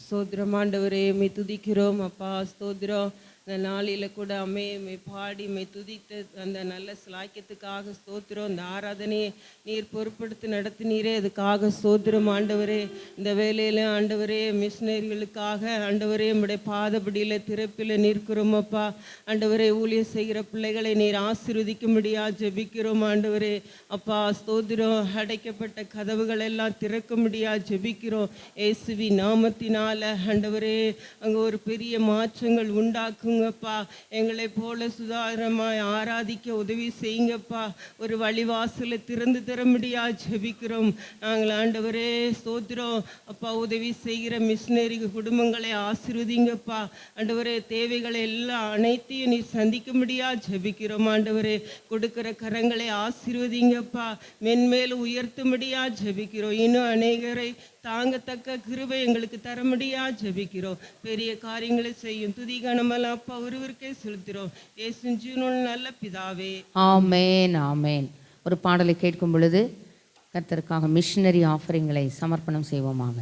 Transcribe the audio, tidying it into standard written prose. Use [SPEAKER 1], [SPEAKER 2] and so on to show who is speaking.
[SPEAKER 1] ஸ்தோத்திரம் ஆண்டவரே, மெய் துதிக்கிறோம் அப்பா. ஸ்தோத்திரம். இந்த நாளில் கூட மெய் பாடி மெய் துதித்த அந்த நல்ல சிலாக்கியத்துக்காக ஸ்தோத்திரம். இந்த ஆராதனையை நீர் பொறுப்படுத்தி நடத்தினீரே, அதுக்காக ஸ்தோத்திரம் ஆண்டவரே. இந்த வேலையில் ஆண்டவரே, மிஷினரிகளுக்காக ஆண்டவரே நம்முடைய பாதபடியில் திறப்பில் நிற்கிறோம் அப்பா. ஆண்டவரே, ஊழியம் செய்கிற பிள்ளைகளை நீர் ஆசீர்வதிக்கும்படியா ஜெபிக்கிறோம் ஆண்டவரே. அப்பா ஸ்தோத்திரம். அடைக்கப்பட்ட கதவுகள் எல்லாம் திறக்கும்படியா ஜெபிக்கிறோம் இயேசுவி நாமத்தினால. ஆண்டவரே, அங்கே ஒரு பெரிய மாற்றங்கள் உண்டாக்குங்கப்பா. எங்களை போல சுதாரணமாய் ஆராதிக்க உதவி செய்யுங்கப்பா. ஒரு வழிவாசலை திறந்து தரும்படியா ஜெபிக்கிறோம் நாங்கள் ஆண்டவரே. ஸ்தோத்திரம் அப்பா. உதவி செய்கிற மிஷினரி குடும்பங்களை ஆசீர்வதிங்கப்பா. ஆண்டவரே, தேவைகளை எல்லாம் அனைத்தையும் நீ சந்திக்கும்படியா ஜெபிக்கிறோம் ஆண்டவரே. கொடுக்கிற கரங்களை ஆசீர்வதிங்கப்பா. மென்மேலும் உயர்த்தும்படியா ஜெபிக்கிறோம். இன்னும் அநேகரை தாங்கத்தக்க கிருபை எங்களுக்கு தரமுடியா ஜெபிக்கிறோம். பெரிய காரியங்களை செய்யும் துதி கனமெல்லாம் அப்பா ஒருவருக்கே செலுத்துகிறோம். இயேசுவின் ஜீவனுள்ள நல்ல பிதாவே,
[SPEAKER 2] ஆமேன் ஆமேன். ஒரு பாடலை கேட்கும் பொழுது கர்த்தருக்காக மிஷனரி ஆஃபரிங்களை சமர்ப்பணம் செய்வோமாக.